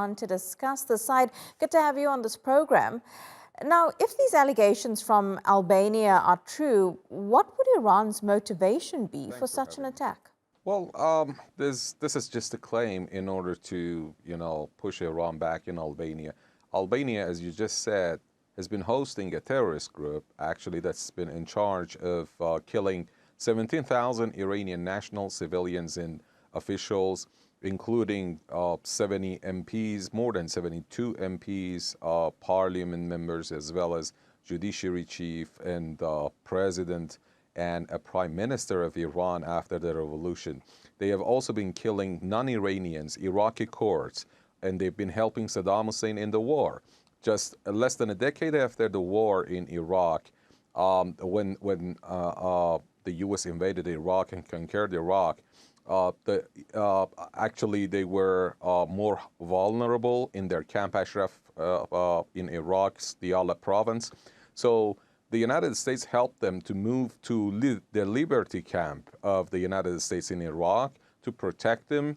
To discuss the side. Good to have you on this program. Now, if these allegations from Albania are true, what would Iran's motivation be for such an attack? Well, this is just a claim in order to, push Iran back in Albania. Albania, as you just said, has been hosting a terrorist group, actually, that's been in charge of killing 17,000 Iranian national civilians and officials, including 70 MPs, more than 72 MPs, parliament members, as well as judiciary chief and president and a prime minister of Iran after the revolution. They have also been killing non-Iranians, Iraqi Kurds, and they've been helping Saddam Hussein in the war. Just less than a decade after the war in Iraq, when the U.S. invaded Iraq and conquered Iraq, actually they were more vulnerable in their Camp Ashraf in Iraq's Diyala province. So the United States helped them to move to the Liberty Camp of the United States in Iraq to protect them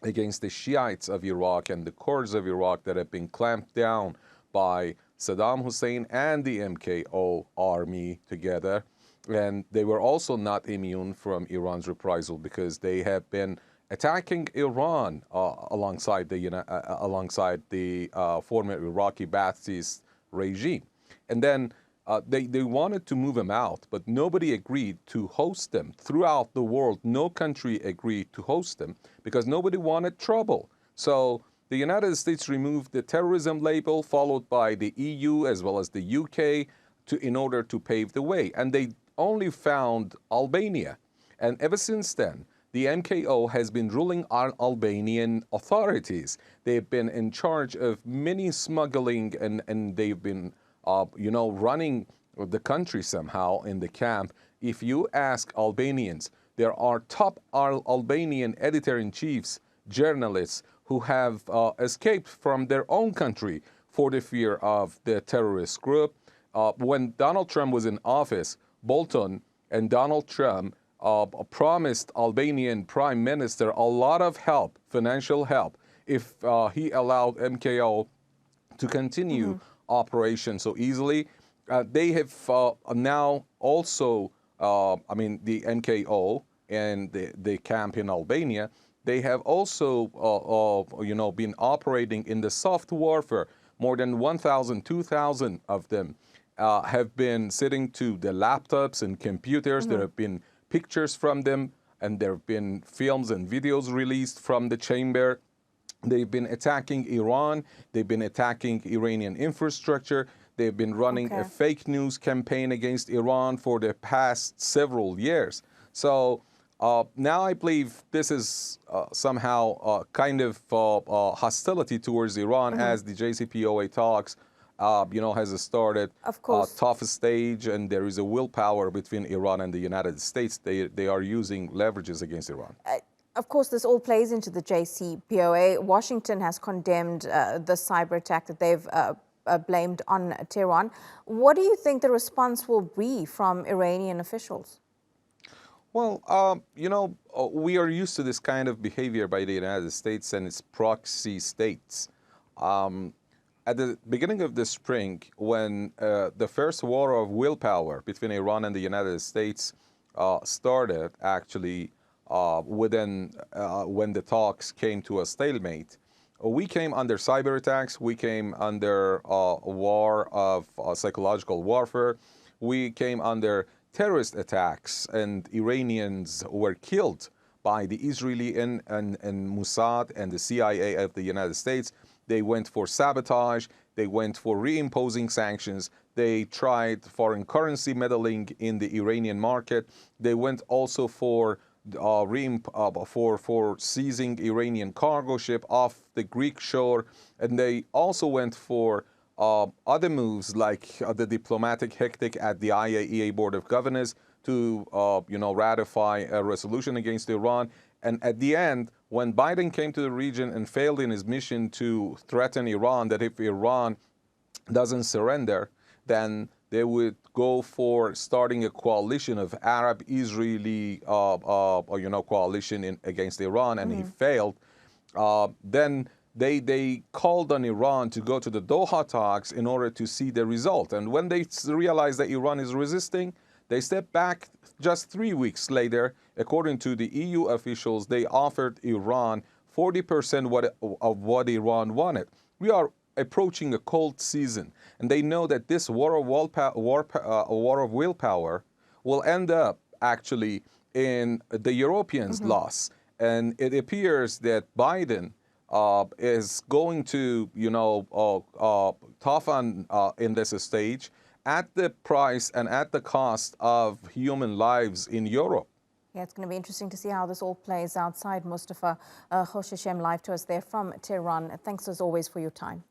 against the Shiites of Iraq and the Kurds of Iraq that have been clamped down by Saddam Hussein and the MKO army together. And they were also not immune from Iran's reprisal because they have been attacking Iran alongside the former Iraqi Ba'athist regime. And then they wanted to move them out, but nobody agreed to host them. Throughout the world, no country agreed to host them because nobody wanted trouble. So the United States removed the terrorism label, followed by the EU as well as the UK, in order to pave the way. And they only found Albania. And ever since then, the MKO has been ruling on Albanian authorities. They've been in charge of many smuggling, and they've been, running the country somehow in the camp. If you ask Albanians, there are top Albanian editor-in-chiefs, journalists, who have escaped from their own country for the fear of the terrorist group. When Donald Trump was in office, Bolton and Donald Trump promised Albanian Prime Minister a lot of help, financial help, if he allowed MKO to continue operation so easily. They have now also, the MKO and the camp in Albania, they have also, been operating in the soft warfare. More than 1,000, 2,000 of them have been sitting to the laptops and computers. There have been pictures from them, and there have been films and videos released from the chamber. They've been attacking Iran. They've been attacking Iranian infrastructure. They've been running a fake news campaign against Iran for the past several years. So now I believe this is somehow kind of hostility towards Iran as the JCPOA talks has started a tough stage, and there is a willpower between Iran and the United States. They are using leverages against Iran. Of course, this all plays into the JCPOA. Washington has condemned the cyber attack that they've blamed on Tehran. What do you think the response will be from Iranian officials? Well, we are used to this kind of behavior by the United States and its proxy states. At the beginning of the spring, when the first war of willpower between Iran and the United States started, actually, when the talks came to a stalemate, we came under cyber attacks. We came under a war of psychological warfare. We came under terrorist attacks, and Iranians were killed by the Israeli and Mossad and the CIA of the United States. They went for sabotage. They went for reimposing sanctions. They tried foreign currency meddling in the Iranian market. They went also for seizing Iranian cargo ship off the Greek shore, and they also went for other moves like the diplomatic hectic at the IAEA Board of Governors to ratify a resolution against Iran. And at the end, when Biden came to the region and failed in his mission to threaten Iran, that if Iran doesn't surrender, then they would go for starting a coalition of Arab-Israeli, coalition against Iran, and he failed. Then they called on Iran to go to the Doha talks in order to see the result. And when they realized that Iran is resisting, they stepped back. Just 3 weeks later, according to the EU officials, they offered Iran 40% of what Iran wanted. We are approaching a cold season, and they know that this war of willpower will end up actually in the Europeans' loss. And it appears that Biden is going to, toughen in this stage at the price and at the cost of human lives in Europe. Yeah, it's going to be interesting to see how this all plays out. Seyed Mostafa Khoshcheshm live to us there from Tehran. Thanks as always for your time.